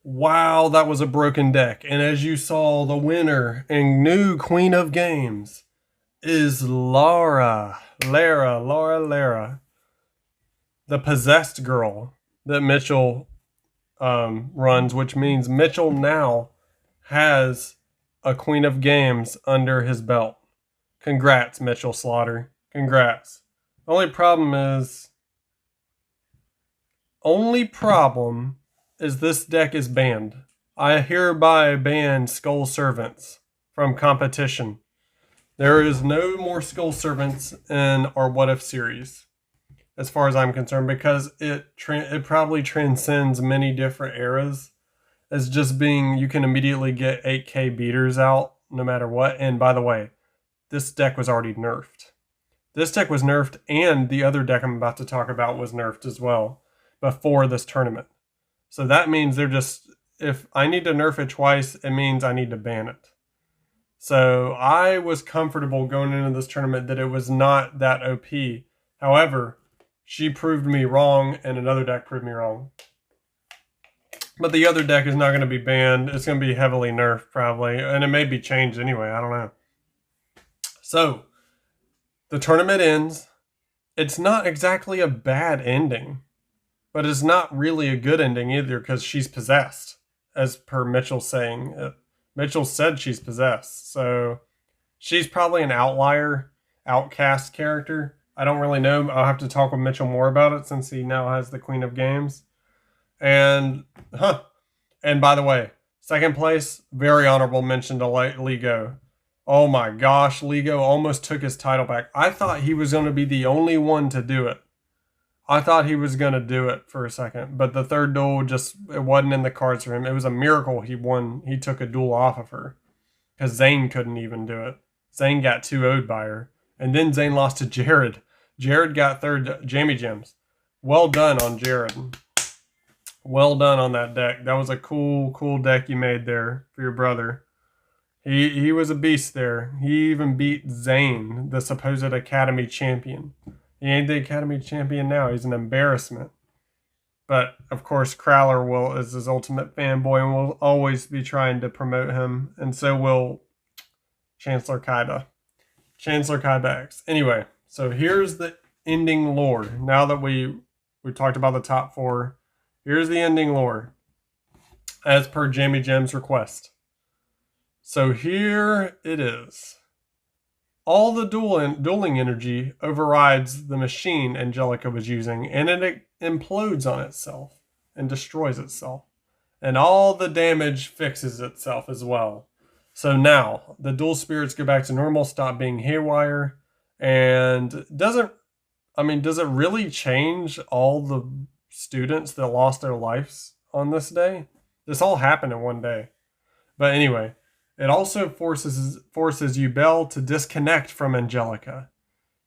Wow, that was a broken deck. And as you saw, the winner and new queen of games is Lara, the possessed girl that Mitchell runs, which means Mitchell now has a queen of games under his belt. Congrats, Mitchell Slaughter. Congrats. Only problem is this deck is banned. I hereby ban Skull Servants from competition. There is no more Skull Servants in our What If series, as far as I'm concerned, because it probably transcends many different eras as just being you can immediately get 8K beaters out no matter what. And by the way, this deck was already nerfed. This deck was nerfed, and the other deck I'm about to talk about was nerfed as well before this tournament. So that means if I need to nerf it twice, it means I need to ban it. So I was comfortable going into this tournament that it was not that OP. However, she proved me wrong, and another deck proved me wrong. But the other deck is not going to be banned. It's going to be heavily nerfed, probably. And it may be changed anyway. I don't know. So, the tournament ends. It's not exactly a bad ending. But it's not really a good ending either because she's possessed, as per Mitchell saying. Mitchell said she's possessed. So, she's probably an outcast character. I don't really know. I'll have to talk with Mitchell more about it since he now has the Queen of Games. And by the way, second place, very honorable mention to Ligo. Oh my gosh, Ligo almost took his title back. I thought he was going to be the only one to do it. I thought he was going to do it for a second, but the third duel it wasn't in the cards for him. It was a miracle he won. He took a duel off of her because Zane couldn't even do it. Zane got 2-0'd by her. And then Zane lost to Jared. Jared got third Jamie Gems. Well done on Jared. Well done on that deck. That was a cool deck you made there for your brother. He was a beast there. He even beat Zane, the supposed Academy champion. He ain't the Academy champion now. He's an embarrassment. But, of course, Crowler is his ultimate fanboy and will always be trying to promote him. And so will Chancellor Kaiba. Chancellor Kaiba X. Anyway, so here's the ending lore. Now that we talked about the top four, here's the ending lore as per Jamie Gem's request. So here it is. All the dueling energy overrides the machine Angelica was using, and it implodes on itself and destroys itself. And all the damage fixes itself as well. So now, the dual spirits go back to normal, stop being haywire, and does it really change all the students that lost their lives on this day? This all happened in one day. But anyway, it also forces Yubel to disconnect from Angelica.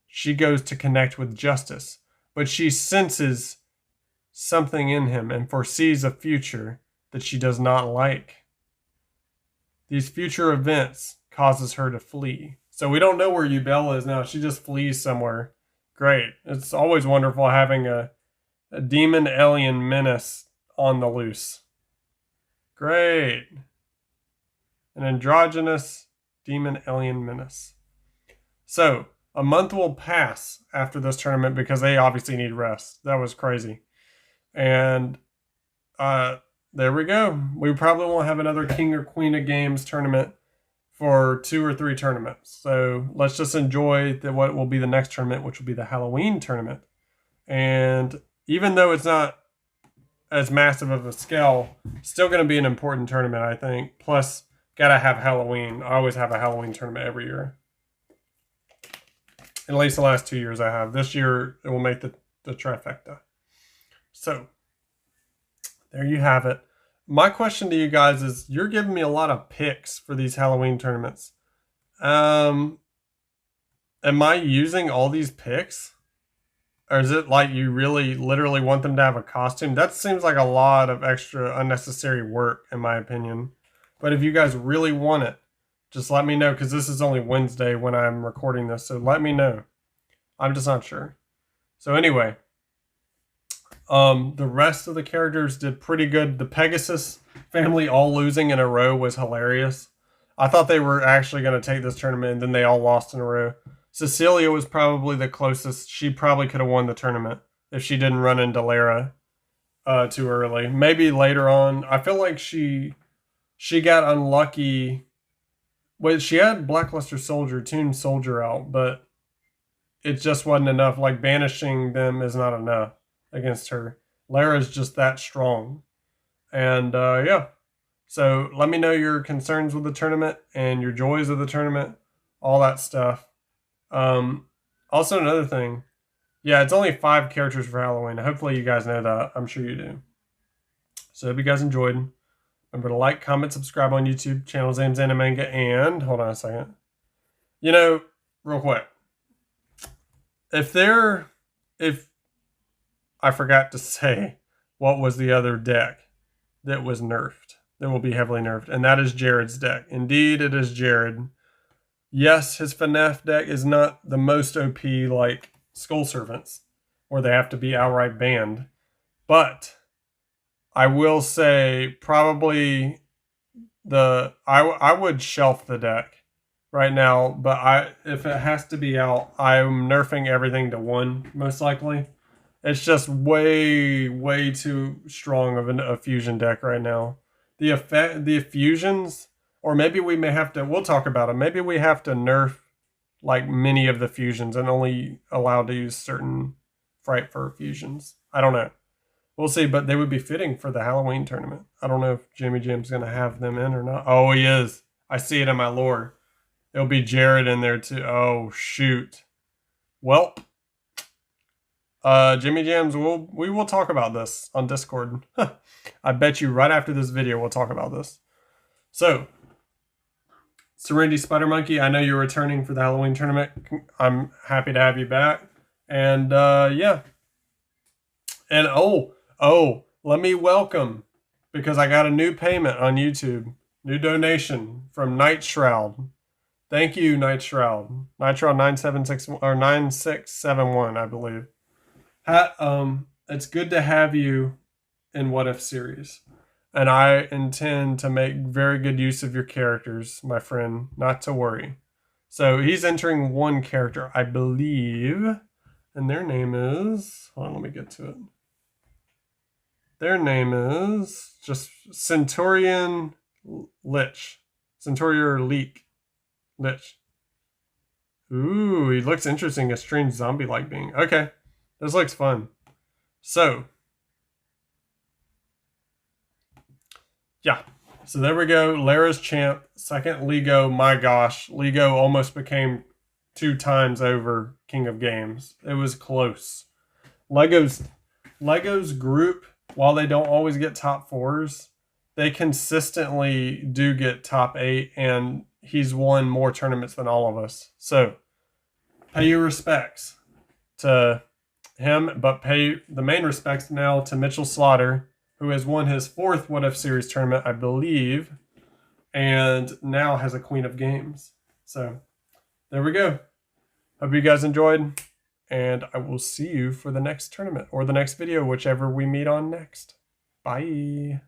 She goes to connect with Justice, but she senses something in him and foresees a future that she does not like. These future events causes her to flee. So we don't know where Yubel is now. She just flees somewhere. Great. It's always wonderful having a demon alien menace on the loose. Great. An androgynous demon alien menace. So, a month will pass after this tournament because they obviously need rest. That was crazy. And there we go. We probably won't have another King or Queen of Games tournament for 2 or 3 tournaments. So let's just enjoy what will be the next tournament, which will be the Halloween tournament. And even though it's not as massive of a scale, still going to be an important tournament, I think. Plus, gotta have Halloween. I always have a Halloween tournament every year. At least the last 2 years I have. This year, it will make the trifecta. So, there you have it. My question to you guys is, you're giving me a lot of picks for these Halloween tournaments. Am I using all these picks? Or is it like you really literally want them to have a costume? That seems like a lot of extra unnecessary work, in my opinion. But if you guys really want it, just let me know, because this is only Wednesday when I'm recording this, so let me know. I'm just not sure. So anyway, The rest of the characters did pretty good. The Pegasus family all losing in a row was hilarious. I thought they were actually going to take this tournament, and then they all lost in a row. Cecilia was probably the closest. She probably could have won the tournament if she didn't run into Lara too early. Maybe later on. I feel like she got unlucky. Well, she had Blackluster Soldier, Toon Soldier out, but it just wasn't enough. Like, banishing them is not enough against her. Lara's just that strong. And yeah. So let me know your concerns with the tournament and your joys of the tournament, all that stuff. Also, another thing. Yeah, it's only 5 characters for Halloween. Hopefully you guys know that. I'm sure you do. So hope you guys enjoyed. Remember to like, comment, subscribe on YouTube. Channel's name's Animanga. And hold on a second. You know, real quick. If I forgot to say what was the other deck that was nerfed, that will be heavily nerfed, and that is Jared's deck. Indeed, it is Jared. Yes, his FNAF deck is not the most OP like Skull Servants, where they have to be outright banned. But I will say probably I would shelf the deck right now, but if it has to be out, I'm nerfing everything to 1 most likely. It's just way too strong of a fusion deck right now. The fusions, or maybe we may have to. We'll talk about it. Maybe we have to nerf like many of the fusions and only allowed to use certain Fright Fur fusions. I don't know. We'll see, but they would be fitting for the Halloween tournament. I don't know if Jimmy Jam's going to have them in or not. Oh, he is. I see it in my lore. It'll be Jared in there too. Oh, shoot. Well, Jimmy Jams, we will talk about this on Discord. I bet you right after this video we'll talk about this. So, Serenity Spider Monkey, I know you're returning for the Halloween tournament. I'm happy to have you back. And yeah. And let me welcome, because I got a new payment on YouTube, new donation from Night Shroud. Thank you, Night Shroud. Night Shroud 9671, I believe. It's good to have you in What If series, and I intend to make very good use of your characters, my friend. Not to worry. So he's entering 1 character, I believe, and their name is. Hold on, let me get to it. Their name is just Centurion Lich. Centurion Leak. Lich. Ooh, he looks interesting. A strange zombie-like being. Okay. This looks fun. So, yeah. So there we go. Lara's champ. Second Lego. My gosh. Lego almost became 2 times over King of Games. It was close. Lego's group, while they don't always get top 4s, they consistently do get top 8, and he's won more tournaments than all of us. So, pay your respects to him, but pay the main respects now to Mitchell Slaughter, who has won his 4th What If Series tournament, I believe, and now has a Queen of Games. So, there we go. Hope you guys enjoyed, and I will see you for the next tournament, or the next video, whichever we meet on next. Bye.